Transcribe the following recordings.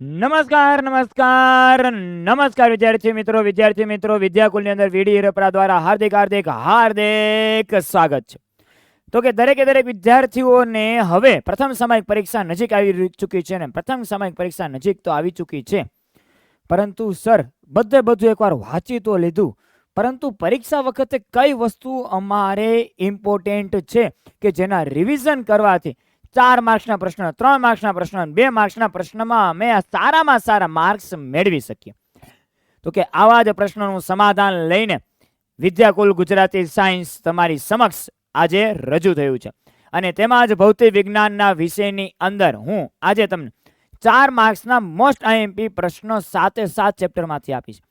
નમસ્કાર નમસ્કાર નમસ્કાર વિદ્યાર્થી મિત્રો વિદ્યાકુલની અંદર વીડી રપરા દ્વારા હાર્દિક હાર્દિક હાર્દિક સ્વાગત છે. તો કે દરેકે દરેક વિદ્યાર્થીઓને હવે પ્રથમ સામયિક પરીક્ષા નજીક આવી ચૂકી છે ને પ્રથમ સામયિક પરીક્ષા નજીક તો આવી ચૂકી છે, પરંતુ સર બધું એકવાર વાંચી તો લીધું, પરંતુ પરીક્ષા વખતે કઈ વસ્તુ અમારે ઇમ્પોર્ટન્ટ છે કે જેના રિવિઝન કરવાથી 4 માર્ક્સના પ્રશ્ન, 3 માર્ક્સના પ્રશ્ન, 2 માર્ક્સના પ્રશ્નમાં અમે સારામાં સારા માર્ક્સ મેળવી શકીએ. તો કે આવા જ પ્રશ્નોનું સમાધાન લઈને વિદ્યાકુલ ગુજરાતી સાયન્સ તમારી સમક્ષ આજે રજૂ થયું છે, અને તેમાં જ ભૌતિક વિજ્ઞાનના વિષયની અંદર હું આજે તમને 4 માર્ક્સના મોસ્ટ આઈએમપી પ્રશ્નો 7 ચેપ્ટરમાંથી આપીશ.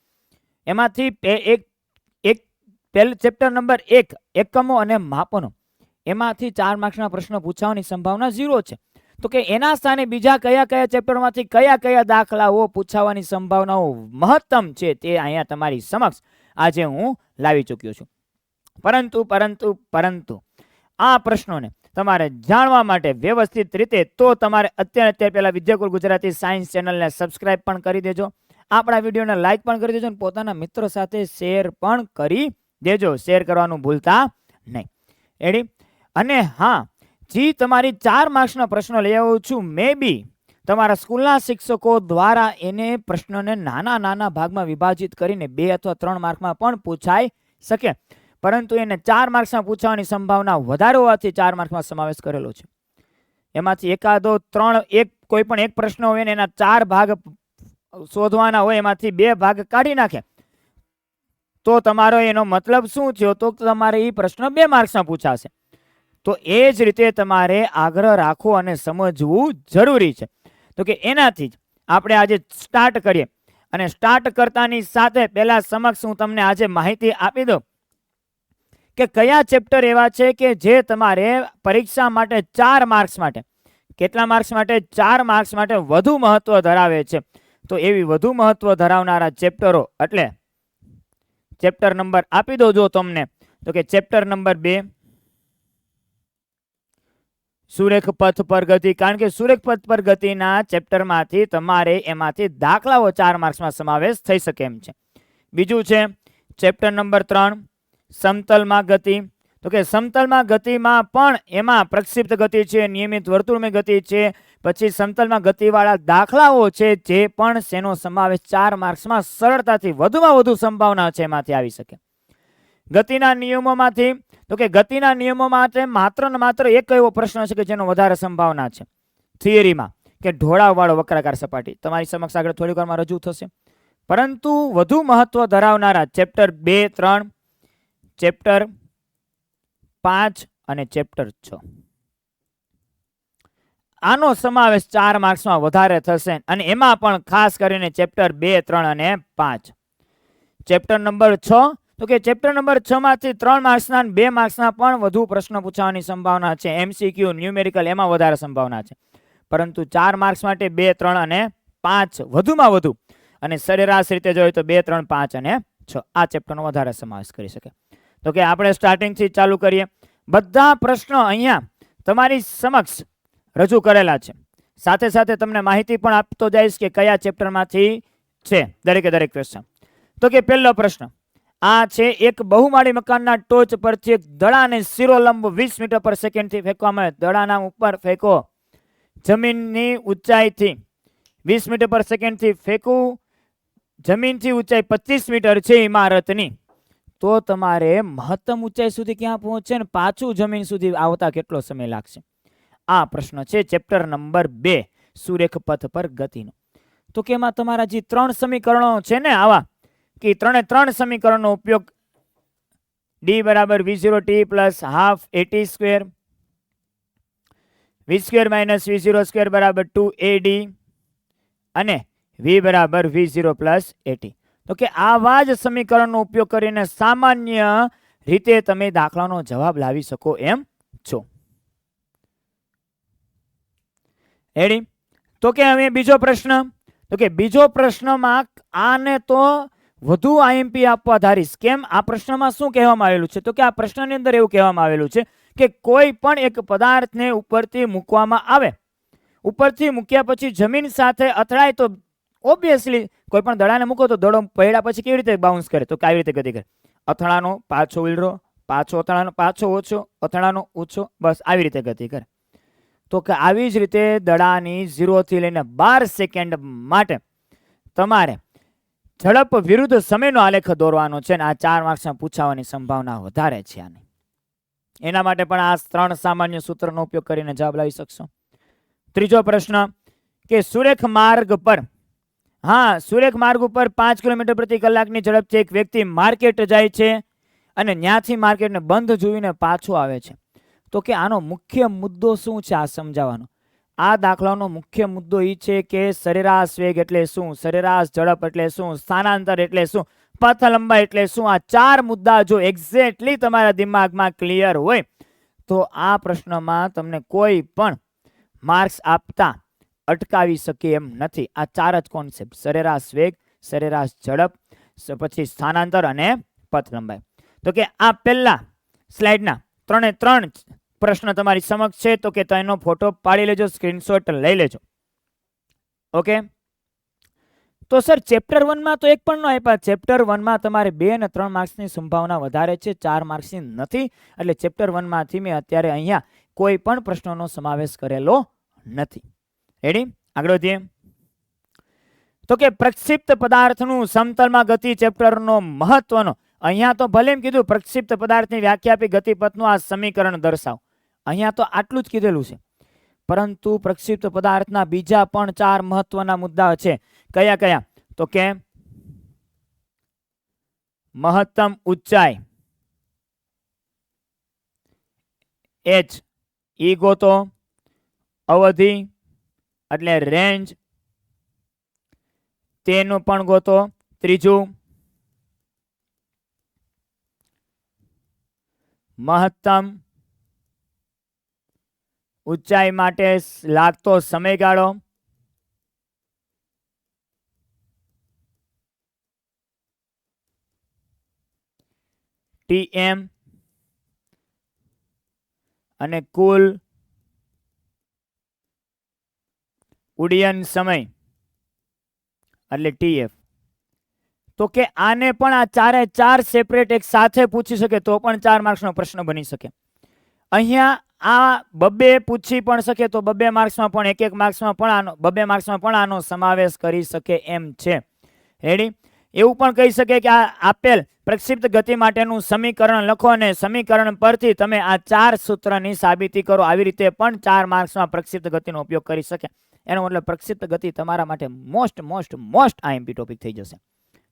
એમાંથી પહેલું ચેપ્ટર નંબર 1 એકમો અને માપનો, એમાંથી 4 માર્ક્સના પ્રશ્નો પૂછવાની સંભાવના 0 છે. તો કે એના સ્થાને બીજા કયા ચેપ્ટરમાંથી કયા દાખલાઓ પૂછવાની સંભાવનાઓ મહત્તમ છે તે અહીંયા તમારી સમક્ષ આજે હું લાવી ચૂક્યો છું. પરંતુ આ પ્રશ્નોને તમારે જાણવા માટે વ્યવસ્થિત રીતે તો તમારે અત્યારે પહેલા વિદ્યાકુલ ગુજરાતી સાયન્સ ચેનલને સબસ્ક્રાઇબ પણ કરી દેજો, આપણા વિડીયોને લાઈક પણ કરી દેજો અને પોતાના મિત્રો સાથે શેર પણ કરી દેજો. શેર કરવાનું ભૂલતા નહીં. એડી? અને હા, જે તમારી 4 માર્ક્સના પ્રશ્નો લઈ આવું છું, મે બી તમારા સ્કૂલના શિક્ષકો દ્વારા એને પ્રશ્નોને નાના ભાગમાં વિભાજિત કરીને 2 અથવા 3 માર્કમાં પણ પૂછાઈ શકે, પરંતુ એને 4 માર્ક્સમાં પૂછવાની સંભાવના વધારે હોવાથી 4 માર્ક્સમાં સમાવેશ કરેલો છે. એમાંથી એકાદો 3 કોઈ પણ એક પ્રશ્ન હોય ને એના 4 ભાગ શોધવાના હોય, એમાંથી 2 ભાગ કાઢી નાખે તો તમારો એનો મતલબ શું થયો? તો તમારે એ પ્રશ્ન 2 માર્ક્સમાં પૂછાશે. તો એ જ રીતે તમારે આગ્રહ રાખવો અને સમજવું જરૂરી છે. તો કે એનાથી જ આપણે આજે સ્ટાર્ટ કરીએ, અને સ્ટાર્ટ કરતાની સાથે પહેલા સમક્ષ હું તમને આજે માહિતી આપી દઉં કે કયા ચેપ્ટર એવા છે કે જે તમારે પરીક્ષા માટે 4 માર્ક્સ માટે, કેટલા માર્ક્સ માટે? 4 માર્ક્સ માટે વધુ મહત્વ ધરાવે છે. તો એવી વધુ મહત્વ ધરાવનારા ચેપ્ટરો એટલે ચેપ્ટર નંબર આપી દો જો તમને, તો કે ચેપ્ટર નંબર 2 સુરેખ પથ પર ગતિ, કારણ કે સુરેખ પથ પર ગતિના ચેપ્ટરમાંથી તમારે એમાંથી દાખલાઓ 4 માર્ક્સમાં સમાવેશ થઈ શકે એમ છે. બીજું છે ચેપ્ટર નંબર 3 સમતલમાં ગતિ. તો કે સમતલમાં ગતિમાં પણ એમાં પ્રક્ષિપ્ત ગતિ છે, નિયમિત વર્તુળમય ગતિ છે, પછી સમતલમાં ગતિવાળા દાખલાઓ છે, જે પણ શેનો સમાવેશ 4 માર્ક્સમાં સરળતાથી વધુમાં વધુ સંભાવના છે એમાંથી આવી શકે. ગતિના નિયમોમાંથી, તો કે ગતિના નિયમો માટે માત્ર ને માત્ર એક એવો પ્રશ્ન છે કે જેનો વધારે સંભાવના છે થિયરીમાં, કે ઢોળાવવાળો વક્રાકાર સપાટી તમારી સમક્ષ આગળ થોડીક વારમાં રજૂ થશે. પરંતુ વધુ મહત્વ ધરાવનારા ચેપ્ટર 2, 3, ચેપ્ટર 5 અને ચેપ્ટર 6, આનો સમાવેશ 4 માર્ક્સમાં વધારે થશે, અને એમાં પણ ખાસ કરીને ચેપ્ટર 2, 3 અને 5. ચેપ્ટર નંબર 6, તો કે ચેપ્ટર નંબર 6 માંથી 3 માર્ક્સના અને 2 માર્ક્સના પણ વધુ પ્રશ્નો પૂછવાની સંભાવના છે. MCQ ન્યુમેરિકલ એમાં વધારે સંભાવના છે, પરંતુ 4 માર્ક્સ માટે 2, 3 અને 5 વધુમાં વધુ, અને સરેરાશ રીતે જોઈએ તો 2, 3, 5 અને 6 આ ચેપ્ટરનો વધારે સમાવેશ કરી શકે. તો કે આપણે સ્ટાર્ટિંગથી ચાલુ કરીએ. બધા પ્રશ્નો અહીંયા તમારી સમક્ષ રજૂ કરેલા છે, સાથે સાથે તમને માહિતી પણ આપતો જઈશ કે કયા ચેપ્ટરમાંથી છે દરેકે દરેક પ્રશ્ન. તો કે પહેલો પ્રશ્ન આ છે, એક બહુમાળી મકાનના ટોચ પરથી એક દડાને શિરોલંબ 20 મીટર પર સેકન્ડથી ફેંકવામાં આવે. દડાના ઉપર ફેંકો, જમીનની ઊંચાઈથી 20 મીટર પર સેકન્ડથી ફેંકવું, જમીનથી ઊંચાઈ 25 મીટર છે ઇમારતની, તો તમારે મહત્તમ ઊંચાઈ સુધી ક્યાં પહોંચે ને પાછું જમીન સુધી આવતા કેટલો સમય લાગશે? આ પ્રશ્ન છે ચેપ્ટર નંબર 2 સુરેખ પથ પર ગતિનો. તો કે એમાં તમારા જે 3 સમીકરણો છે ને આવા, કે 3 સમીકરણનો ઉપયોગ d બરાબર v0t plus half at square, v square minus v0 square બરાબર 2ad અને v બરાબર v0 પ્લસ at. તો કે આવા જ સમીકરણનો ઉપયોગ કરીને સામાન્ય રીતે તમે દાખલાનો જવાબ લાવી શકો એમ છો. રેડી? તો કે હવે બીજો પ્રશ્ન, તો કે બીજો પ્રશ્નમાં આને તો વધુ આઈએમપી આપવા ધારીશ. કેમ? આ પ્રશ્નમાં શું કહેવામાં આવેલું છે? તો કે આ પ્રશ્નની અંદર એવું કહેવામાં આવેલું છે કે કોઈ પણ એક પદાર્થને ઉપરથી મૂકવામાં આવે, ઉપરથી મૂક્યા પછી જમીન સાથે અથડાય તો ઓબ્વિયસલી કોઈ પણ દડાને મૂકો તો દડો પડ્યા પછી કેવી રીતે બાઉન્સ કરે, તો કેવી રીતે ગતિ કરે, અથડાનો પાછો ઉલરો, પાછો અથડાનો, પાછો ઓછો, અથડાનો ઓછો, બસ આવી રીતે ગતિ કરે. તો કે આવી જ રીતે દડાની 0 થી લઈને 12 સેકન્ડ માટે તમારે ઝડપ વિરુદ્ધ સમયનો આલેખ દોરવાનો છે, ને આ 4 માર્ક્સમાં પૂછાવાની સંભાવના વધારે છે આની. એના માટે પણ આ 3 સામાન્ય સૂત્રનો ઉપયોગ કરીને જવાબ લાવી શકશો. ત્રીજો પ્રશ્ન કે સુરેખ માર્ગ પર, હા, સુરેખ માર્ગ ઉપર 5 કિલોમીટર પ્રતિ કલાકની ઝડપથી એક વ્યક્તિ માર્કેટ જાય છે અને ત્યાંથી માર્કેટને બંધ જોઈને પાછો આવે છે. તો કે આનો મુખ્ય મુદ્દો શું છે આ સમજાવવાનો. આ દાખલાનો મુખ્ય મુદ્દો એ છે કે સરેરાશ વેગ એટલે શું, સરેરાશ ઝડપ એટલે શું, સ્થાનાંતર એટલે શું, પથ લંબાઈ એટલે શું. આ 4 મુદ્દા જો એક્ઝેક્ટલી તમારા દિમાગમાં ક્લિયર હોય તો આ પ્રશ્નમાં તમને કોઈ પણ માર્ક્સ આપતા અટકાવી શકે એમ નથી. આ 4 જ કોન્સેપ્ટ, સરેરાશ વેગ, સરેરાશ ઝડપ, પછી સ્થાનાંતર અને પથ લંબાઈ. તો કે આ પહેલા સ્લાઇડના 3 પ્રશ્ન તમારી સમક્ષ છે, તો કે તેનો ફોટો પાડી લેજો, સ્ક્રીનશોટ લઈ લેજો. ઓકે, તો સર ચેપ્ટર 1 માં તો એક પણ ન આપ્યા. ચેપ્ટર 1 માં તમારે 2 અને 3 માર્ક્સની સંભાવના વધારે છે, 4 માર્ક્સની નથી. એટલે ચેપ્ટર 1 માંથી મેં અત્યારે અહીંયા કોઈ પણ પ્રશ્નોનો સમાવેશ કરેલો નથી. રેડી, આગળ વધીએ. તો કે પ્રક્ષિપ્ત પદાર્થનું સમતલમાં ગતિ ચેપ્ટરનો મહત્વનો, અહીંયા તો ભલે એમ કીધું પ્રક્ષિપ્ત પદાર્થની વ્યાખ્યા આપી, ગતિપથનું આ સમીકરણ દર્શાવ, અહીંયા તો આટલું જ કીધેલું છે. પરંતુ પ્રક્ષિપ્ત પદાર્થના બીજા પણ 4 મહત્વના મુદ્દા છે. કયા કયા, તો કે મહત્તમ ઊંચાઈ h, ઈ ગોતો, અવધિ એટલે રેન્જ તેનું પણ ગોતો. ત્રીજું મહત્તમ ઊંચાઈ માટે લાગતો સમયગાળો. TM અને કુલ ઉડ્ડયન સમય એટલે TF. તો કે આને પણ આ 4 સેપરેટ એક સાથે પૂછી શકે તો પણ 4 માર્ક્સનો પ્રશ્ન બની શકે. અહીંયા આ 2 પૂછી પણ શકે તો 2 માર્ક્સમાં પણ 1 માર્ક્સમાં પણ આનો 2 માર્ક્સમાં પણ આનો સમાવેશ કરી શકે એમ છે. રેડી, એવું પણ કહી શકે કે આ આપેલ પ્રક્ષિપ્ત ગતિ માટેનું સમીકરણ લખો અને સમીકરણ પરથી તમે આ 4 સૂત્રની સાબિતી કરો. આવી રીતે પણ 4 માર્ક્સમાં પ્રક્ષિપ્ત ગતિનો ઉપયોગ કરી શકે. એનો મતલબ પ્રક્ષિપ્ત ગતિ તમારા માટે મોસ્ટ IMP ટોપિક થઈ જશે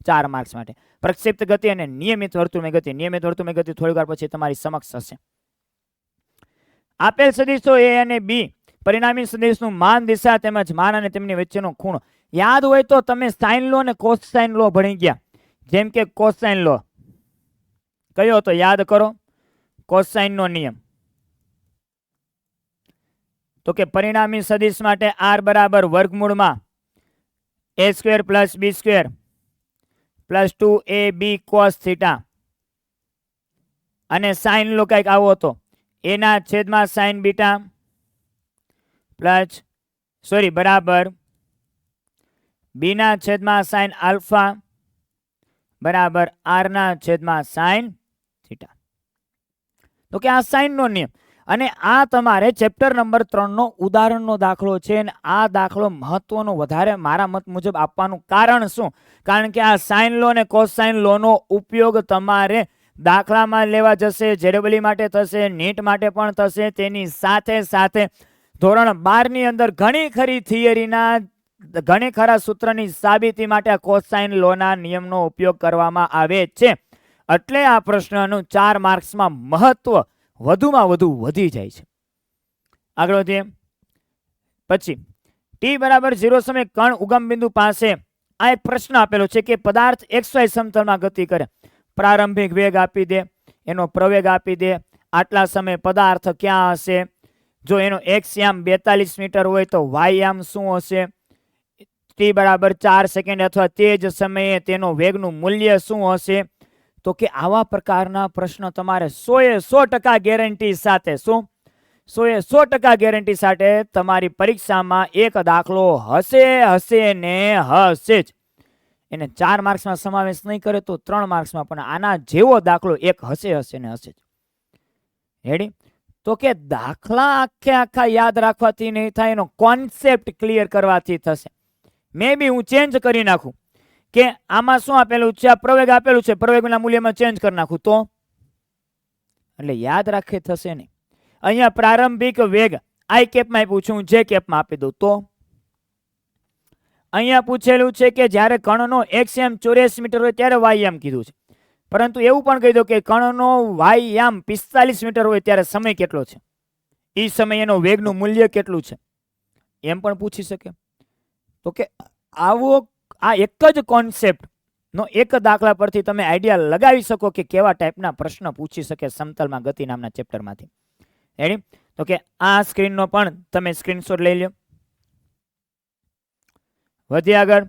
4 માર્ક્સ માટે. પ્રક્ષિપ્ત ગતિ અને નિયમિત વર્તુળમય ગતિ. નિયમિત વર્તુળમય ગતિ થોડી વાર પછી તમારી સમક્ષ હશે. આપેલ સદિશો A અને B, પરિણામી સદિશનું માન, દિશા તેમજ માન અને તેમની વચ્ચેનો ખૂણો. યાદ હોય તો તમે સાઇન લો અને કોસાઇન લો ભણી ગયા. જેમ કે કોસાઇન લો કયો તો યાદ કરો, કોસાઇન નો નિયમ. તો કે પરિણામી સદિશ માટે r બરાબર વર્ગમૂળમાં a² + b² + 2ab cos θ, અને સાઇન લો કઈક આવો હતો, a ના છેદમાં સાઇન બીટા બરાબર b ના છેદમાં સાઇન આલ્ફા બરાબર r ના છેદમાં સાઇન થીટા. તો કે આ સાઇન નો નિયમ. અને આ તમારે ચેપ્ટર નંબર 3 નો ઉદાહરણનો દાખલો છે. અને આ દાખલો મહત્વનો વધારે મારા મત મુજબ આપવાનું કારણ શું? કારણ કે આ સાઇન લો અને કોસાઇન લો નો ઉપયોગ તમારે દાખલામાં લેવા જશે, JEE માટે થશે, નીટ માટે પણ થશે. તેની સાથે સાથે ધોરણ 12 ની અંદર ઘણી ખરી થિયરીના ઘણી ખરા સૂત્રની સાબિતી માટે આ કોસાઇન લોના નિયમનો ઉપયોગ કરવામાં આવે છે. એટલે આ પ્રશ્નનું 4 માર્ક્સમાં મહત્વ વધુમાં વધુ વધી જાય છે. આગળ વધીએ. પછી t બરાબર 0 સમય કણ ઉગમ બિંદુ પાસે આ એક પ્રશ્ન આપેલો છે કે પદાર્થ XY સમતલમાં ગતિ કરે. પ્રારંભિક વેગ આપી દે, એનો પ્રવેગ આપી દે, આટલા સમય પદાર્થ ક્યાં હશે, જો એનો x યામ 42 મીટર હોય તો y યામ શું હશે, t બરાબર 4 સેકન્ડ અથવા તે જ સમયે તેનો વેગનું મૂલ્ય શું હશે. તો કે આવા પ્રકારના પ્રશ્ન તમારે 100% ગેરંટી સાથે શું 100% ગેરંટી સાથે તમારી પરીક્ષામાં એક દાખલો હશે ને હશે જ. એને 4 માર્ક્સમાં સમાવેશ નહીં કરે તો 3 માર્ક્સમાં, પણ આના જેવો દાખલો એક હશે ને હશે જ. રેડી? તો કે દાખલા આખા યાદ રાખવાથી નહીં થાય, એનો કોન્સેપ્ટ ક્લિયર કરવાથી થશે. મે બી હું ચેન્જ કરી નાખું કે આમાં શું આપેલું છે, આ પ્રવેગ આપેલું છે, પ્રવેગના મૂલ્યમાં ચેન્જ કરી નાખું તો એટલે યાદ રાખે થશે નહીં. અહીંયા પ્રારંભિક વેગ આઈ કેપમાં પૂછું, જે કેપમાં આપી દઉં તો અહીંયા પૂછેલું છે કે જ્યારે કણનો xm 84 મીટર હોય ત્યારે વાયમ કીધું છે, પરંતુ એવું પણ કહી દો કે કણનો વાયમ 45 મીટર હોય ત્યારે સમય કેટલો છે, એ સમય એનો વેગનું મૂલ્ય કેટલું છે, એમ પણ પૂછી શકે. તો કે આવો આ એક જ કોન્સેપ્ટ નો એક દાખલા પરથી તમે આઈડિયા લગાવી શકો કે કેવા ટાઈપના પ્રશ્ન પૂછી શકે સમતલમાં ગતિ નામના ચેપ્ટરમાંથી. રેડી? તો કે આ સ્ક્રીનનો પણ તમે સ્ક્રીનશોટ લઈ લો. વધી આગળ.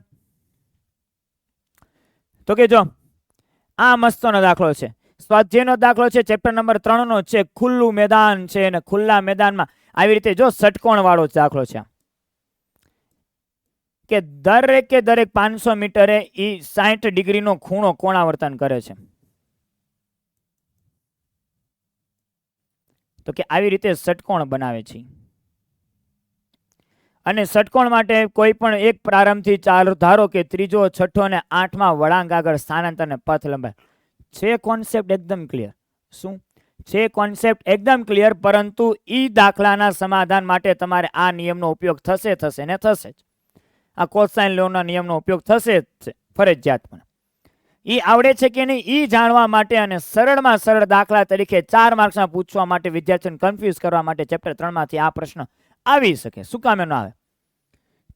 તો કે જો આ મસ્તનો દાખલો છે, સ્વાધ્યાયનો દાખલો છે, ચેપ્ટર નંબર 3 નો છે, ખુલ્લું મેદાન છે અને ખુલ્લા મેદાનમાં આવી રીતે જો ષટકોણ વાળો દાખલો છે કે દરેક 500 મીટરે ઈ 60 ડિગ્રીનો ખૂણો કોણાવર્તન કરે છે. તો કે આવી રીતે ષટકોણ બનાવે છે, અને ષટકોણ માટે કોઈ પણ એક પ્રારંભથી ચાલુ ધારો કે ત્રીજો, છઠ્ઠો અને 8મા વળાંક આગળ સ્થાનાંતર અને પથ લંબાઈ છે. કોન્સેપ્ટ એકદમ ક્લિયર. શું છે? કોન્સેપ્ટ એકદમ ક્લિયર. પરંતુ ઈ દાખલાના સમાધાન માટે તમારે આ નિયમનો ઉપયોગ થશે ને થશે જ. આ કોસાઇન લોના નિયમનો ઉપયોગ થશે જ ફરજિયાત. પણ ઈ આવડે છે કે નહીં ઈ જાણવા માટે અને સરળમાં સરળ દાખલા તરીકે 4 માર્ક્સમાં પૂછવા માટે, વિદ્યાર્થીઓને કન્ફ્યુઝ કરવા માટે ચેપ્ટર 3 માંથી આ પ્રશ્ન આવી શકે. શું કામ ન આવે?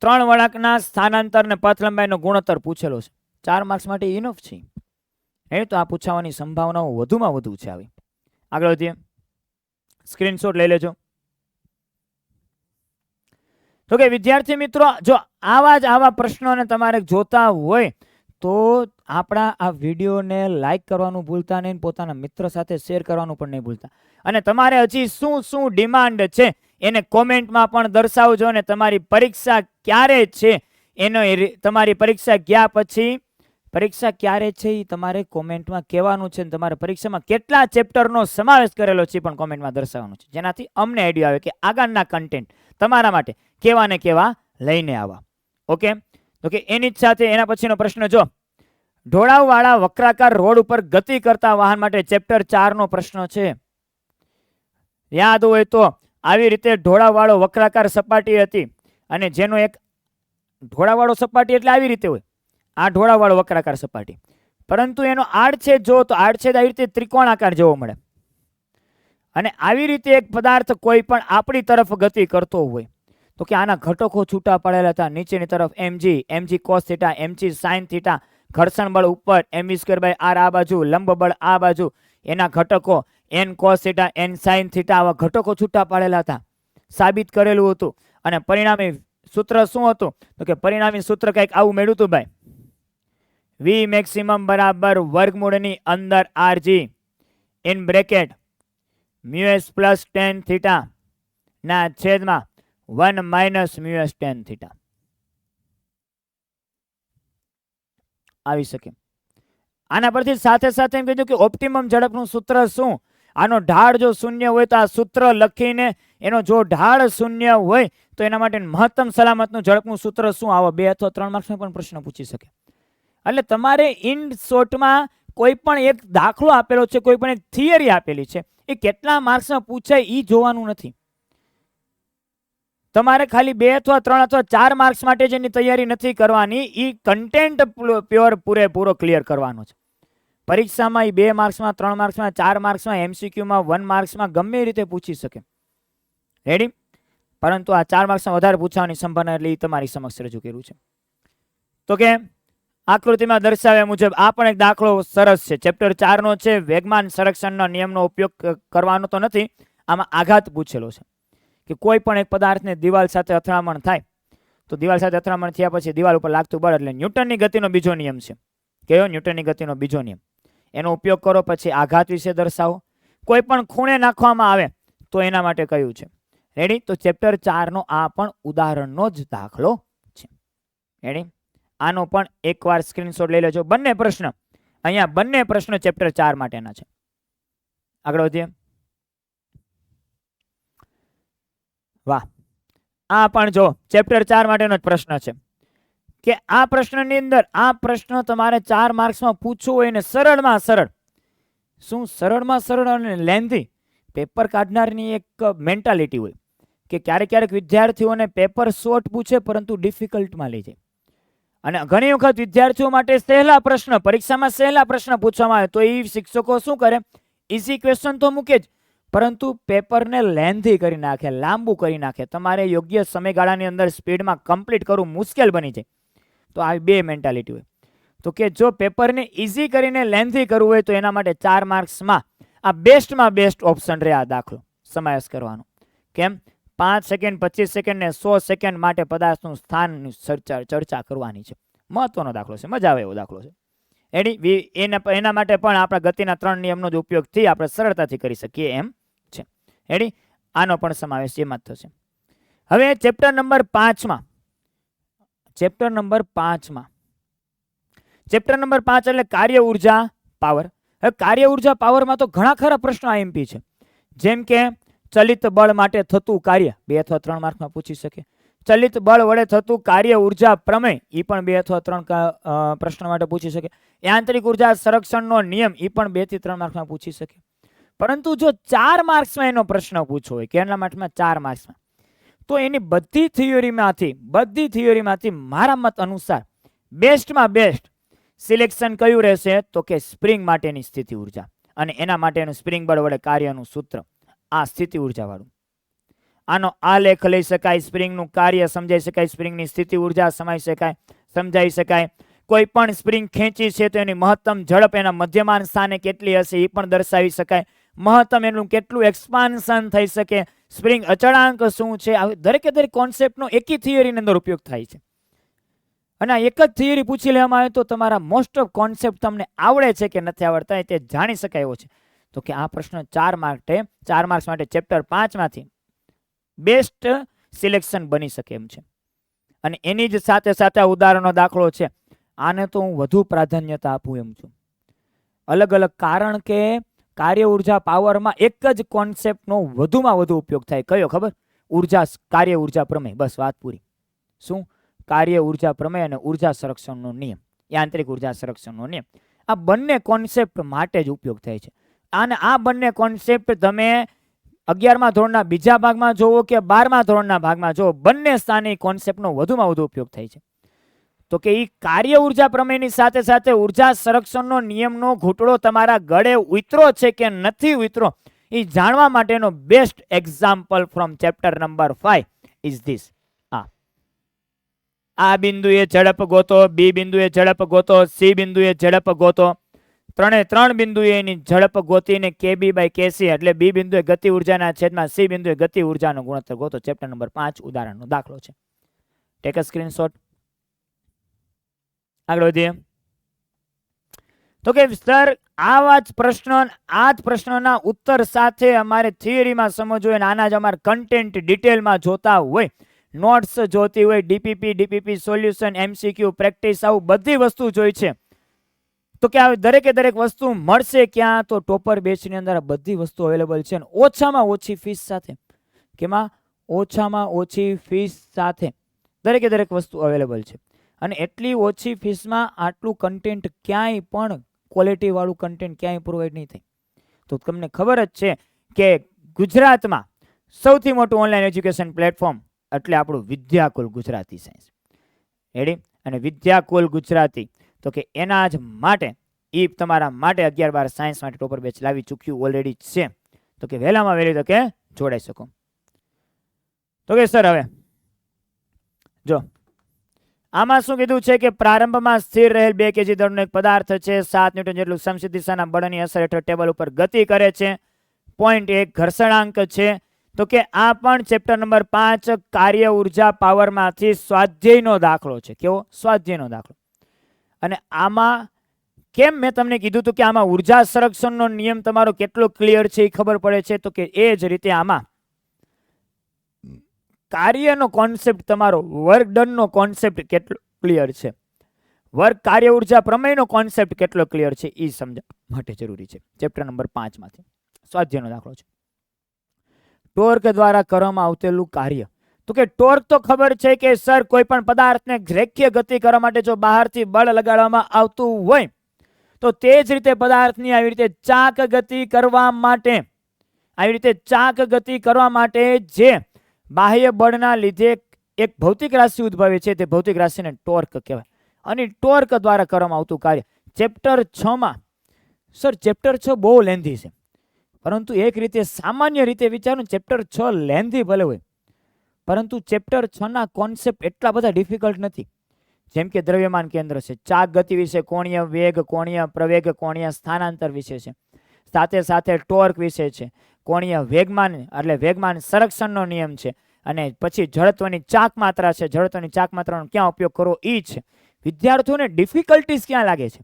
3 વળાંકના સ્થાનાંતર ને પથ લંબાઈનો ગુણોત્તર પૂછેલો છે, 4 માર્ક્સ માટે ઇનફ છે. એ તો આ પૂછવાની સંભાવનાઓ વધુમાં વધુ છે. આવી આગળ વધીએ. સ્ક્રીનશોટ લઈ લેજો. તો કે વિદ્યાર્થી મિત્રો, જો આવા પ્રશ્નોને તમારે જોતા હોય તો આપણા આ વિડીયોને લાઈક કરવાનું ભૂલતા નહીં, પોતાના મિત્ર સાથે શેર કરવાનું પણ નહીં ભૂલતા. અને તમારે હજી શું ડિમાન્ડ છે એને કોમેન્ટમાં પણ દર્શાવજો. અને તમારી પરીક્ષા ક્યારે છે એનો, તમારી પરીક્ષા ગયા પછી પરીક્ષા ક્યારે છે એ તમારે કોમેન્ટમાં કહેવાનું છે. તમારે પરીક્ષામાં કેટલા ચેપ્ટરનો સમાવેશ કરેલો છે પણ કોમેન્ટમાં દર્શાવવાનું છે, જેનાથી અમને આઈડિયા આવે કે આગળના કન્ટેન્ટ તમારા માટે કેવા ને કેવા લઈને આવવા. ઓકે? તો કે એની જ સાથે એના પછીનો પ્રશ્ન જો, ઢોળાવવાળા વક્રાકાર રોડ ઉપર ગતિ કરતા વાહન માટે ચેપ્ટર 4 નો પ્રશ્ન છે. યાદ હોય તો આવી રીતે ઢોળાવવાળો વક્રાકાર સપાટી હતી, અને જેનો એક ઢોળાવવાળો સપાટી એટલે આવી રીતે હોય, આ ઢોળાવવાળો વક્રાકાર સપાટી, પરંતુ એનો આડછેદ જો તો આડછેદ આવી રીતે ત્રિકોણાકાર જેવો મળે. અને આવી રીતે એક પદાર્થ કોઈ પણ આપણી તરફ ગતિ કરતો હોય તો કે આના ઘટકો છૂટા પડેલા હતા. નીચેની તરફ mg cos theta, mg sin theta, ઘર્ષણ બળ ઉપર mv²/r આ બાજુ, લંબ બળ આ બાજુ, એના ઘટકો n cos theta, n sin theta, આવા ઘટકો છૂટા પાડેલા હતા, સાબિત કરેલું હતું. અને પરિણામી સૂત્ર શું હતું? તો કે પરિણામી સૂત્ર કંઈક આવું મળ્યું હતું ભાઈ, v મેક્સિમમ બરાબર વર્ગમૂળની અંદર rg in bracket mu s plus tan theta ના છેદમાં 1 માઇનસ મ્યુએસ tan થીટા આવી શકે. આના પરથી સાથે સાથે એમ કીધું કે ઓપ્ટિમમ ઝડપનું સૂત્ર શું? આનો ઢાળ જો શૂન્ય હોય તો આ સૂત્ર લખીને એનો જો ઢાળ શૂન્ય હોય તો એના માટે મહત્તમ સલામતનું ઝડપનું સૂત્ર શું? આવો 2 અથવા 3 માર્ક્સમાં પણ પ્રશ્ન પૂછી શકે. એટલે તમારે ઇન શોર્ટમાં કોઈ પણ એક દાખલો આપેલો છે, કોઈ પણ એક થિયરી આપેલી છે, એ કેટલા માર્ક્સમાં પૂછાય એ જોવાનું નથી. તમારે ખાલી 2 અથવા 3 અથવા 4 માર્ક્સ માટે જેની તૈયારી નથી કરવાની, એ કન્ટેન્ટ પૂરેપૂરો ક્લિયર કરવાનો છે. પરીક્ષામાં એ 2 માર્ક્સમાં, 3 માર્ક્સમાં, 4 માર્ક્સમાં, MCQમાં 1 માર્ક્સમાં ગમે રીતે પૂછી શકે. રેડી? પરંતુ આ 4 માર્ક્સમાં વધારે પૂછવાની સંભાવના એટલે એ તમારી સમક્ષ રજૂ કર્યું છે. તો કે આકૃતિમાં દર્શાવ્યા મુજબ આ પણ એક દાખલો સરસ છે, ચેપ્ટર 4 નો છે. વેગમાન સંરક્ષણના નિયમનો ઉપયોગ કરવાનો તો નથી, આમાં આઘાત પૂછેલો છે કે કોઈ પણ એક પદાર્થને દિવાલ સાથે અથડામણ થાય તો દિવાલ સાથે અથડામણ થયા પછી દિવાલ ઉપર લાગતું બળ એટલે ન્યૂટનની ગતિનો બીજો નિયમ છે. કયો? ન્યૂટનની ગતિનો બીજો નિયમ. એનો ઉપયોગ કરો, પછી આઘાત વિશે દર્શાવો. કોઈ પણ ખૂણે નાખવામાં આવે તો એના માટે કયું છે? રેડી? તો ચેપ્ટર 4 નો આ પણ ઉદાહરણનો જ દાખલો છે. રેડી? આનો પણ એકવાર સ્ક્રીનશોટ લઈ લેજો. બંને પ્રશ્ન અહીંયા બંને પ્રશ્ન ચેપ્ટર 4 માટેના છે. આગળ વધીએ. વાહ, આ પણ જો ચેપ્ટર 4 માટેનો જ પ્રશ્ન છે કે આ પ્રશ્નની અંદર આ પ્રશ્ન તમારે 4 માર્ક્સમાં પૂછવું હોય ને સરળમાં સરળ, શું સરળમાં સરળ અને લેન્ધી પેપર કાઢનારની એક મેન્ટાલિટી હોય કે ક્યારેક વિદ્યાર્થીઓને પેપર શોર્ટ પૂછે પરંતુ ડિફિકલ્ટમાં લઈ જાય. અને ઘણી વખત વિદ્યાર્થીઓ માટે સહેલા પ્રશ્ન, પરીક્ષામાં સહેલા પ્રશ્ન પૂછવામાં આવે તો એ શિક્ષકો શું કરે? ઇઝી ક્વેશ્ચન તો મૂકે જ, પરંતુ પેપરને લેન્ધી કરી નાખે, લાંબુ કરી નાખે. તમારે યોગ્ય સમયગાળાની અંદર સ્પીડમાં કમ્પ્લીટ કરવું મુશ્કેલ બની જાય. તો આવી બે મેન્ટાલિટી હોય. તો કે જો પેપરને ઇઝી કરીને લેન્ધી કરવું હોય તો એના માટે 4 માર્ક્સમાં આ બેસ્ટમાં બેસ્ટ ઓપ્શન રહે આ દાખલો સમાવેશ કરવાનો. કેમ? 5 સેકન્ડ 25 સેકન્ડ ને 100 સેકન્ડ માટે પદાર્થનું સ્થાનની ચર્ચા કરવાની છે. મહત્વનો દાખલો છે, મજા આવે એવો દાખલો છે. એના માટે પણ આપણા ગતિના 3 નિયમનો જ ઉપયોગથી આપણે સરળતાથી કરી શકીએ એમ છે. રેડી? આનો પણ સમાવેશ એમાં જ થશે. હવે ચેપ્ટર નંબર 5માં ચેપ્ટર નંબર 5 એટલે કાર્ય ઉર્જા પાવર. હવે કાર્ય ઉર્જા પાવરમાં તો ઘણા ખરા પ્રશ્નો આઈએમપી છે. જેમ કે ચલિત બળ માટે થતું કાર્ય 2 અથવા 3 માર્કમાં પૂછી શકે. ચલિત બળ વડે થતું કાર્ય ઉર્જા પ્રમેય એ પણ 2 અથવા 3 પ્રશ્ન માટે પૂછી શકે. યાંત્રિક ઉર્જા સંરક્ષણનો નિયમ એ પણ 2 થી 3 માર્કમાં પૂછી શકે. પરંતુ જો 4 માર્ક્સમાં એનો પ્રશ્ન પૂછવો હોય, કેટલા માર્ક્સમાં? 4 માર્ક્સમાં, તો એની બધી થિયરીમાંથી મારા મત અનુસાર બેસ્ટમાં બેસ્ટ સિલેક્શન કયું રહેશે? તો કે સ્પ્રિંગ માટેની સ્થિતિ ઉર્જા અને એના માટેનું સ્પ્રિંગ બળ વડે કાર્યનું સૂત્ર, આ સ્થિતિ ઉર્જા વાળું. આનો આલેખ લઈ શકાય, સ્પ્રિંગનું કાર્ય સમજાઈ શકાય, સ્પ્રિંગની સ્થિતિ ઉર્જા સમજાઈ શકાય. કોઈ પણ સ્પ્રિંગ ખેંચી છે તો એની મહત્તમ ઝડપ એના મધ્યમાન સ્થાને કેટલી હશે એ પણ દર્શાવી શકાય. મહત્તમ એનું કેટલું એક્સપાન્શન થઈ શકે, સ્પ્રિંગ અચળાંક શું છે, દરેકે દરેક કોન્સેપ્ટનો એકી થિયરીની અંદર ઉપયોગ થાય છે. અને આ એક જ થિયરી પૂછી લેવામાં આવે તો તમારા મોસ્ટ ઓફ કોન્સેપ્ટ તમને આવડે છે કે નથી આવડતા તે જાણી શકાય એવો છે. તો કે આ પ્રશ્ન 4 માર્ક્સ માટે ચેપ્ટર 5 માંથી બેસ્ટ સિલેક્શન બની શકે એમ છે. અને એની જ સાથે સાથે ઉદાહરણનો દાખલો છે. આને તો હું વધુ પ્રાધાન્યતા આપું એમ છું. અલગ અલગ, કારણ કે કાર્ય ઉર્જા પાવરમાં એક જ કોન્સેપ્ટનો વધુમાં વધુ ઉપયોગ થાય. કયો ખબર? કાર્ય ઉર્જા પ્રમેય. બસ વાત પૂરી. શું? કાર્ય ઉર્જા પ્રમેય અને ઉર્જા સંરક્ષણનો નિયમ, યાંત્રિક ઉર્જા સંરક્ષણનો નિયમ. આ બંને કોન્સેપ્ટ માટે જ ઉપયોગ થાય છે. અને આ બંને કોન્સેપ્ટ તમે 11મા ધોરણના બીજા ભાગમાં જોવો કે 12મા ધોરણના ભાગમાં જોવો, બંને સ્થાને કોન્સેપ્ટનો વધુમાં વધુ ઉપયોગ થાય છે. તો કે એ કાર્ય ઉર્જા પ્રમેયની સાથે સાથે ઉર્જા સંરક્ષણનો નિયમનો ઘૂંટડો તમારા ગળે ઉતરો છે કે નથી ઉતરો એ જાણવા માટેનો best example from chapter number 5 is this. આ બિંદુએ ઝડપ ગોતો, બી બિંદુએ ઝડપ ગોતો, સી બિંદુએ ઝડપ ગોતો. 3 બિંદુએ એની ઝડપ ગોતીને KB બાય KC એટલે બી બિંદુએ ગતિ ઉર્જાના છેદમાં સી બિંદુએ ગતિ ઉર્જાનો ગુણોત્તર ગોતો. ચેપ્ટર નંબર 5 ઉદાહરણનો દાખલો છે. Take a screenshot. આગળ વધીએ. તો કે સર આ જ પ્રશ્નના ઉત્તર સાથે અમારે થિયરીમાં સમજવું હોય, આના જ અમારે કન્ટેન્ટ ડિટેલમાં જોતા હોય, નોટ્સ જોતી હોય, ડીપીપી સોલ્યુશન, MCQ પ્રેક્ટિસ, આવું બધી વસ્તુ જોઈ છે. તો કે આવી દરેકે દરેક વસ્તુ મળશે ક્યાં? તો ટોપર બેચની અંદર આ બધી વસ્તુ અવેલેબલ છે. ઓછામાં ઓછી ફીસ સાથે. કેમાં? ઓછામાં ઓછી ફીસ સાથે દરેકે દરેક વસ્તુ અવેલેબલ છે. અને એટલી ઓછી ફીસમાં આટલું કન્ટેન્ટ ક્યાંય પણ ક્વોલિટી વાળું કન્ટેન્ટ ક્યાંય પ્રોવાઈડ નહીં થાય. તો તમને ખબર જ છે કે ગુજરાતમાં સૌથી મોટું ઓનલાઈન એજ્યુકેશન પ્લેટફોર્મ એટલે આપણું વિદ્યાકુલ ગુજરાતી સાયન્સ. રેડી? અને વિદ્યાકુલ ગુજરાતી તો કે એના જ માટે એ તમારા માટે 11-12 સાયન્સ માટે ટોપર બેચ લાવી ચૂક્યું ઓલરેડી છે. તો કે વહેલામાં વહેલી તો કે જોડાઈ શકો. તો કે સર હવે જો આમાં શું કીધું છે કે પ્રારંભમાં સ્થિર રહેલ 2 kg દળનો એક પદાર્થ છે, 7 ન્યૂટન જેટલું સમશિત દિશાના બળની અસર હેઠળ ટેબલ ઉપર ગતિ કરે છે. પોઈન્ટ 1 ઘર્ષણાંક છે. તો કે આ પણ ચેપ્ટર નંબર 5 કાર્ય ઉર્જા પાવરમાંથી સ્વાધ્યાયનો દાખલો છે. કેવો? સ્વાધ્યાયનો દાખલો. અને આમાં કેમ મેં તમને કીધું હતું કે આમાં ઉર્જા સંરક્ષણનો નિયમ તમારો કેટલો ક્લિયર છે એ ખબર પડે છે, તો કે એ જ રીતે આમાં કાર્યનો કોન્સેપ્ટ તમારો વર્ક ડનનો કોન્સેપ્ટ કેટલો ક્લિયર છે, વર્ક કાર્ય ઉર્જા પ્રમેયનો કોન્સેપ્ટ કેટલો ક્લિયર છે એ સમજવા માટે જરૂરી છે. ચેપ્ટર નંબર 5 માંથી સ્વાધ્યાયનો દાખલો છે. ટોર્ક દ્વારા કરવામાં આવતેલું કાર્ય. તો કે ટોર્ક તો ખબર છે કે સર કોઈ પણ પદાર્થને રેખીય ગતિ કરવા માટે જો બહારથી બળ લગાડવામાં આવતું હોય તો તે જ રીતે પદાર્થની આવી રીતે ચાક ગતિ કરવા માટે જે બાહ્ય બળના લીધે એક ભૌતિક રાશિ ઉદ્ભવે છે તે ભૌતિક રાશિને ટોર્ક કહેવાય. અને ટોર્ક દ્વારા કરવામાં આવતું કાર્ય. ચેપ્ટર 6 માં સર ચેપ્ટર 6 બહુ લેન્ધી છે, પરંતુ એક રીતે સામાન્ય રીતે વિચારો ચેપ્ટર 6 લેન્ધી ભલે હોય, પરંતુ ચેપ્ટર 6 ના કોન્સેપ્ટ એટલા બધા ડિફિકલ્ટ નથી. જેમ કે દ્રવ્યમાન કેન્દ્ર છે, ચાક ગતિ વિશે, કોણીય વેગ, કોણીય પ્રવેગ, કોણીય સ્થાનાંતર વિશે છે, સાથે સાથે ટોર્ક વિશે છે, કોણીય વેગમાન એટલે વેગમાન સંરક્ષણનો નિયમ છે, અને પછી જડત્વની ચાક માત્રા છે, જડત્વની ચાક માત્રાનો ક્યાં ઉપયોગ કરવો એ છે. વિદ્યાર્થીઓને ડિફિકલ્ટીઝ ક્યાં લાગે છે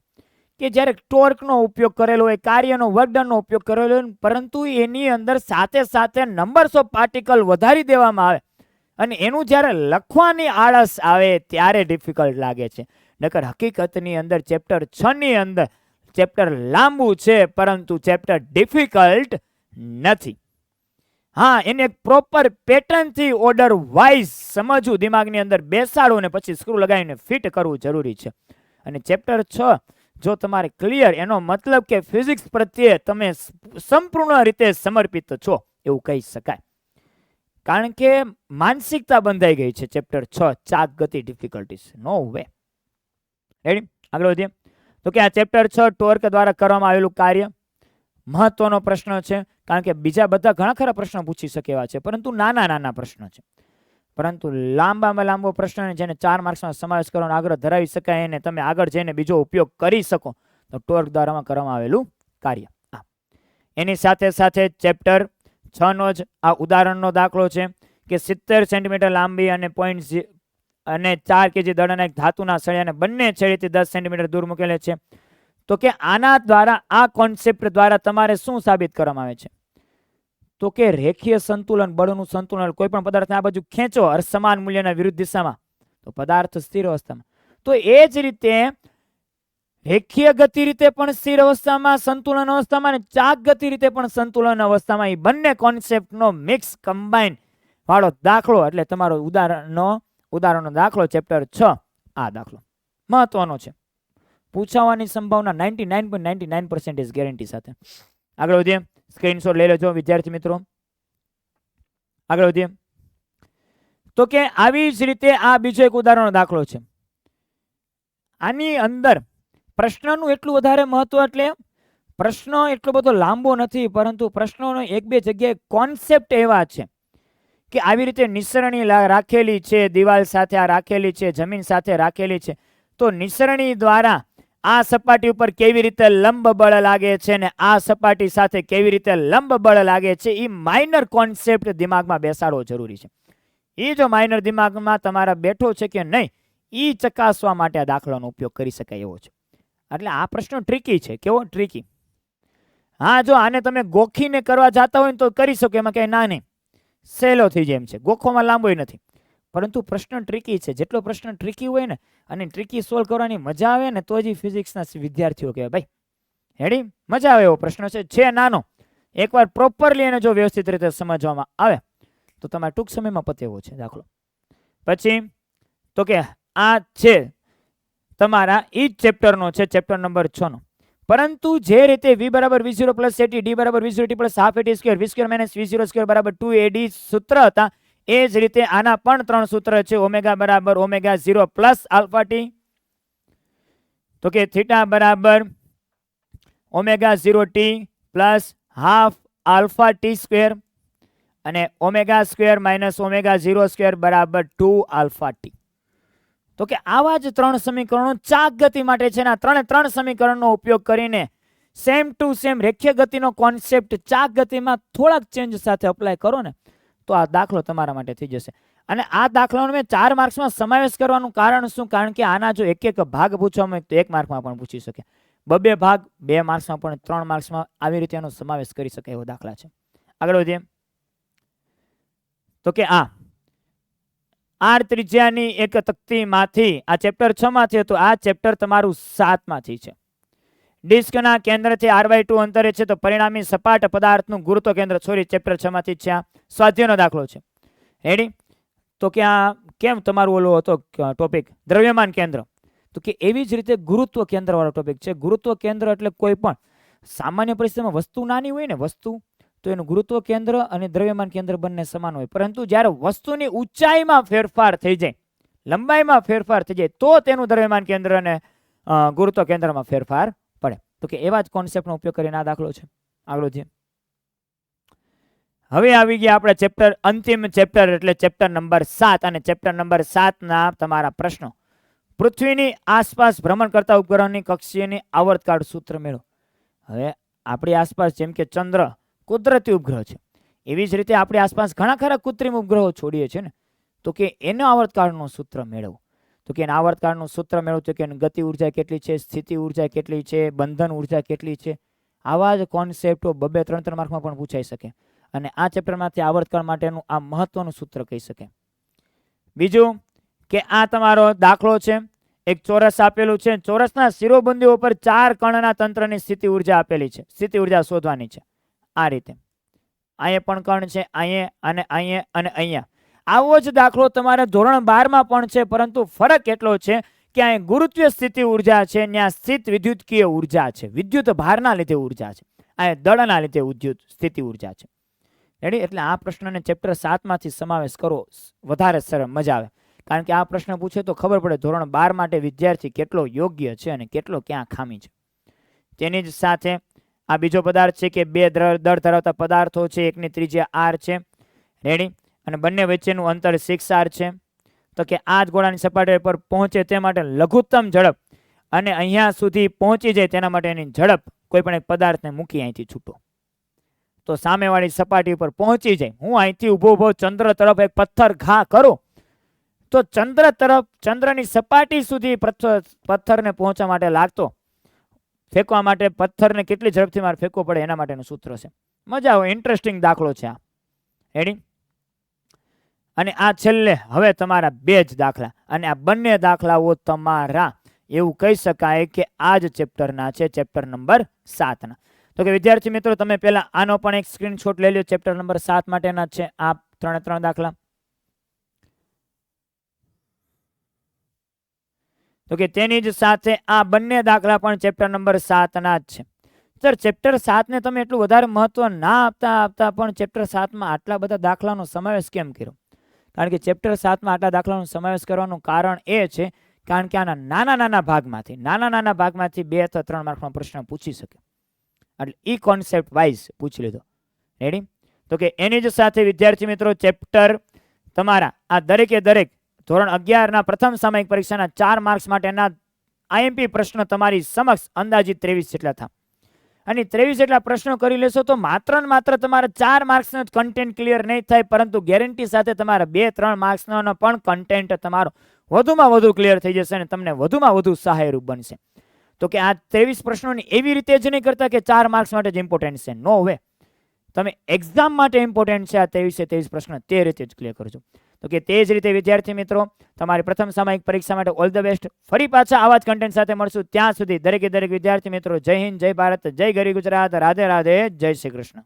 કે જ્યારે ટોર્કનો ઉપયોગ કરેલો હોય, કાર્યનો વર્કડનનો ઉપયોગ કરેલો હોય, પરંતુ એની અંદર સાથે સાથે નંબર્સ ઓફ પાર્ટિકલ વધારી દેવામાં આવે અને એનું જ્યારે લખવાની આળસ આવે ત્યારે ડિફિકલ્ટ લાગે છે. નકર હકીકતની અંદર ચેપ્ટર 6 ની અંદર ચેપ્ટર લાંબુ છે, પરંતુ ચેપ્ટર ડિફિકલ્ટ નથી. હા, એને એક પ્રોપર પેટર્નથી ઓર્ડર વાઇઝ સમજવું, દિમાગની અંદર બેસાડવું ને પછી સ્ક્રૂ લગાવીને ફિટ કરવું જરૂરી છે. અને ચેપ્ટર 6 જો તમારે ક્લિયર, એનો મતલબ કે ફિઝિક્સ પ્રત્યે તમે સંપૂર્ણ રીતે સમર્પિત છો એવું કહી શકાય. કારણ કે માનસિકતા બંધાઈ ગઈ છે. ચેપ્ટર 6 ચાક ગતિ ડિફિકલ્ટીઝ, નો વે. રેડી, આગળ વધીએ. તો કે આ ચેપ્ટર 6 ટોર્ક દ્વારા કરવામાં આવેલું કાર્ય મહત્વનો પ્રશ્ન છે, કારણ કે બીજા બધા ઘણા ખરા પ્રશ્નો પૂછી શકે એવા છે, પરંતુ નાના પ્રશ્નો છે. પરંતુ લાંબામાં લાંબો પ્રશ્ન જેને 4 માર્ક્સમાં સમાવેશ કરવાનો આગ્રહ ધરાવી શકાય એને તમે આગળ જઈને બીજો ઉપયોગ કરી શકો તો ટોર્ક દ્વારા કરવામાં આવેલું કાર્ય. એની સાથે સાથે ચેપ્ટર 6 નો જ આ ઉદાહરણનો દાખલો છે કે 70 સેન્ટીમીટર લાંબી અને 4 kg દળના એક ધાતુના સળિયાને બંને છેડેથી 10 સેન્ટીમીટર દૂર મૂકેલે છે. તો કે આના દ્વારા, આ કોન્સેપ્ટ દ્વારા તમારે શું સાબિત કરવામાં આવે છે? તો કે રેખીય સંતુલન, બળનું સંતુલન. કોઈ પણ પદાર્થને આ બાજુ ખેંચો સમાન મૂલ્યના વિરુદ્ધ દિશામાં તો પદાર્થ સ્થિર અવસ્થામાં. તો એ જ રીતે રેખીય ગતિ રીતે પણ સ્થિર અવસ્થામાં, સંતુલન અવસ્થામાં, અને ચાક ગતિ રીતે પણ સંતુલન અવસ્થામાં, એ બંને કોન્સેપ્ટનો મિક્સ કમ્બાઈન વાળો દાખલો એટલે તમારો ઉદાહરણનો દાખલો ચેપ્ટર 6 આ દાખલો મહત્વનો છે. પૂછાવાની સંભાવના 99.99% ગેરંટી સાથે. આગળ વધીએ. સ્ક્રીનશોટ લઈ લેજો વિદ્યાર્થી મિત્રો. આગળ વધીએ. તો કે આવી જ રીતે આ બીજો એક ઉદાહરણનો દાખલો છે. આની અંદર પ્રશ્નનું એટલું વધારે મહત્વ, એટલે પ્રશ્ન એટલો બધો લાંબો નથી, પરંતુ પ્રશ્નોનો એક બે જગ્યાએ કોન્સેપ્ટ એવા છે કે આવી રીતે નિસરણી રાખેલી છે, દિવાલ સાથે આ રાખેલી છે, જમીન સાથે રાખેલી છે, તો નિસરણી દ્વારા આ સપાટી ઉપર કેવી રીતે લંબ બળ લાગે છે ને આ સપાટી સાથે કેવી રીતે લંબ બળ લાગે છે, એ માઇનર કોન્સેપ્ટ દિમાગમાં બેસાડવો જરૂરી છે. એ જો માઇનર દિમાગમાં તમારા બેઠો છે કે નહીં એ ચકાસવા માટે આ દાખલાનો ઉપયોગ કરી શકાય એવો છે. એટલે આ પ્રશ્ન ટ્રિકી છે. કેવો ટ્રિકી? હા, જો આને તમે ગોખીને કરવા જતા હોય તો કરી શકો, એમાં કઈ ના નહીં, સહેલો થઈ જાય એમ છે. ગોખોમાં લાંબો નથી, પરંતુ પ્રશ્ન ટ્રિકી છે. જેટલો પ્રશ્ન ટ્રિકી હોય ને અને ટ્રિકી સોલ્વ કરવાની મજા આવે ને તો જ ફિઝિક્સના વિદ્યાર્થીઓ કહેવાય ભાઈ. હેડી, મજા આવે એવો પ્રશ્ન છે નાનો. એકવાર પ્રોપરલી એને જો વ્યવસ્થિત રીતે સમજવામાં આવે તો તમારે ટૂંક સમયમાં પતે એવો છે દાખલો. પછી તો કે આ છે તમારા એ જ ચેપ્ટરનો છે, ચેપ્ટર નંબર 6 નો. પરંતુ જે રીતે v બરાબર v0 પ્લસ at, d બરાબર v0 t plus half at square, v square minus v0 square બરાબર 2ad સૂત્ર હતા, એ જ રીતે આના પણ 3 સૂત્ર છે. ઓમેગા બરાબર ઓમેગા 0 પ્લસ આલ્ફા ટી, તો કે થીટા બરાબર omega 0 t plus half alpha T square, અને omega square minus omega 0 square બરાબર 2 આલ્ફા ટી. તો કે આવા જ 3 સમીકરણો ચાક ગતિ માટે છે. ત્રણ સમીકરણનો ઉપયોગ કરીને સેમ ટુ સેમ રેખીય ગતિનો કોન્સેપ્ટ ચાક ગતિમાં થોડાક ચેન્જ સાથે અપ્લાય કરો ને તો આ દાખલો તમારા માટે થઈ જશે. અને આ દાખલાનો મેં 4 માર્ક્સમાં સમાવેશ કરવાનું કારણ શું? કારણ કે આના જો એક એક ભાગ પૂછવામાં તો 1 માર્કમાં પણ પૂછી શકે. બબે ભાગ 2 માર્ક્સમાં પણ 3 માર્ક્સમાં આવી રીતે એનો સમાવેશ કરી શકે એવો દાખલા છે. આગળ વધીએ તો કે આર ત્રિજ્યાની એક તક્તીમાંથી આ ચેપ્ટર 6 માંથી હતું, આ ચેપ્ટર તમારું 7 માંથી છે. ડિસ્કના કેન્દ્રથી r/2 અંતરે છે તો પરિણામી સપાટ પદાર્થનું ગુરુત્વ કેન્દ્ર, સોરી ચેપ્ટર 6 માંથી છે. આ સ્વાધ્યાયનો દાખલો છે. રેડી? તો કે આ કેમ તમારું ઓલો હતો ટોપિક દ્રવ્યમાન કેન્દ્ર, તો કે એવી જ રીતે ગુરુત્વ કેન્દ્ર વાળો ટોપિક છે. ગુરુત્વ કેન્દ્ર એટલે કોઈ પણ સામાન્ય પરિસ્થિતિમાં વસ્તુ નાની હોય ને વસ્તુ, તો એનું ગુરુત્વ કેન્દ્ર અને દ્રવ્યમાન કેન્દ્ર બંને સમાન હોય. પરંતુ જ્યારે વસ્તુની ઊંચાઈમાં ફેરફાર થઈ જાય, લંબાઈમાં ફેરફાર થઈ જાય, તો તેનું દ્રવ્યમાન કેન્દ્ર અને ગુરુત્વ કેન્દ્રમાં ફેરફાર પડે. તો કે એવા જ કોન્સેપ્ટનો ઉપયોગ કરીને આ દાખલો છે. આગળ વધીએ. હવે આવી ગયા આપણે ચેપ્ટર, અંતિમ ચેપ્ટર એટલે ચેપ્ટર નંબર 7. અને ચેપ્ટર નંબર 7 ના તમારા પ્રશ્નો. પૃથ્વીની આસપાસ ભ્રમણ કરતા ઉપગ્રહની કક્ષીયની આવર્તકાળ સૂત્ર મેળવો. હવે આપણી આસપાસ જેમ કે ચંદ્ર કુદરતી ઉપગ્રહ છે, એવી જ રીતે આપણી આસપાસ ઘણા ખરા કૃત્રિમ ઉપગ્રહો છોડીએ છીએ ને, તો કે એનો આવર્તકાળનું સૂત્ર મેળવો. તો કે એના આવર્તકાળનું સૂત્ર મેળવવું તો કે એની ગતિ ઉર્જા કેટલી છે, સ્થિતિ ઉર્જા કેટલી છે, બંધન ઉર્જા કેટલી છે. આવા જ કોન્સેપ્ટો 2-3 માર્કમાં પણ પૂછાઈ શકે. અને આ ચેપ્ટરમાંથી આવર્તકાળ માટેનું આ મહત્વનું સૂત્ર કહી શકે. બીજું કે આ તમારો દાખલો છે, એક ચોરસ આપેલું છે, ચોરસના શિરોબિંદુઓ પર 4 કણના તંત્રની સ્થિતિ ઉર્જા આપેલી છે. સ્થિતિ ઉર્જા શોધવાની છે. આ રીતે અહીંયા પણ કણ છે, અહીંયા અને અહીંયા અને અહીંયા. આવો જ દાખલો તમારે ધોરણ 12 માં પણ છે, પરંતુ ફરક એટલો છે કે અહીં ગુરુત્વીય સ્થિતિ ઉર્જા છે, ત્યાં સ્થિત વિદ્યુતકીય ઉર્જા છે, વિદ્યુત ભારના લીધે ઉર્જા છે, અહીંયા દળના લીધે વિદ્યુત સ્થિતિ ઉર્જા છે. રેડી? એટલે આ પ્રશ્નને ચેપ્ટર 7 માંથી સમાવેશ કરો, વધારે સરળ મજા આવે. કારણ કે આ પ્રશ્ન પૂછે તો ખબર પડે ધોરણ 12 માટે વિદ્યાર્થી કેટલો યોગ્ય છે અને કેટલો ક્યાં ખામી છે. તેની જ સાથે આ બીજો પદાર્થ છે કે 2 દળ ધરાવતા પદાર્થો છે, એકની ત્રિજ્યા r છે. રેડી? અને બંને વચ્ચેનું અંતર 6r છે. તો કે આ જ ગોળાની સપાટી પર પહોંચે તે માટે લઘુત્તમ ઝડપ અને અહીંયા સુધી પહોંચી જાય તેના માટેની ઝડપ કોઈ પણ એક પદાર્થને મૂકી અહીંથી છૂટો તો સામેવાળી સપાટી પર પહોંચી જાય. હું અહીંથી ઊભો ચંદ્ર તરફ એક પથ્થર ઘા કરું તો ચંદ્ર તરફ, ચંદ્રની સપાટી સુધી પથ્થરને પહોંચવા માટે લાગતો, ફેંકવા માટે પથ્થરને કેટલી ઝડપથી મારે ફેંકવો પડે એના માટેનું સૂત્ર છે. મજા આવે, ઇન્ટરેસ્ટિંગ દાખલો છે આ. રેડી? અને આ છેલ્લે હવે તમારા 2 જ દાખલા, અને આ બંને દાખલાઓ તમારા એવું કહી શકાય કે આ જ ચેપ્ટરના છે, ચેપ્ટર નંબર 7 ના. તો કે વિદ્યાર્થી મિત્રો તમે પહેલા આનો પણ એક સ્ક્રીનશોટ લઈ લો, ચેપ્ટર નંબર 7 માટેના છે આ 3 દાખલા. તો કે તેની જ સાથે આ બંને દાખલા પણ ચેપ્ટર નંબર 7 ના જ છે. સર ચેપ્ટર 7 ને તમે એટલું વધારે મહત્વ ના આપતા પણ ચેપ્ટર 7 માં આટલા બધા દાખલાનો સમાવેશ કેમ કર્યો? કારણ કે ચેપ્ટર 7 માં આટલા દાખલાનો સમાવેશ કરવાનું કારણ એ છે કારણ કે આના નાના ભાગમાંથી 2 અથવા 3 માર્કનો પ્રશ્ન પૂછી શકે. એટલે ઈ કોન્સેપ્ટ વાઇઝ પૂછી લીધો. રેડી? તો કે એની જ સાથે વિદ્યાર્થી મિત્રો ચેપ્ટર તમારા આ દરેકે દરેક ધોરણ 11 ના પ્રથમ સામયિક પરીક્ષાના 4 માર્ક્સ માટેના આઈએમપી પ્રશ્ન તમારી સમક્ષ અંદાજિત 23 જેટલા હતા. અને 23 જેટલા પ્રશ્નો કરી લેશો તો માત્ર ને માત્ર તમારા 4 માર્ક્સનો જ કન્ટેન્ટ ક્લિયર નહીં થાય, પરંતુ ગેરંટી સાથે તમારા 2-3 માર્ક્સનો પણ કન્ટેન્ટ તમારો વધુમાં વધુ ક્લિયર થઈ જશે અને તમને વધુમાં વધુ સહાયરૂપ બનશે. તો કે આ 23 પ્રશ્નોની એવી રીતે જ નહીં કરતા કે 4 માર્ક્સ માટે જ ઇમ્પોર્ટન્ટ છે. નો વે, તમે એક્ઝામ માટે ઇમ્પોર્ટન્ટ છે આ 23 પ્રશ્ન, તે રીતે જ ક્લિયર કરજો. તો કે તે જ રીતે વિદ્યાર્થી મિત્રો તમારી પ્રથમ સામયિક પરીક્ષા માટે ઓલ ધ બેસ્ટ. ફરી પાછા આવા જ કન્ટેન્ટ સાથે મળશું. ત્યાં સુધી દરેકે દરેક વિદ્યાર્થી મિત્રો જય હિન્દ, જય ભારત, જય ગરી ગુજરાત, રાધે રાધે, જય શ્રી કૃષ્ણ.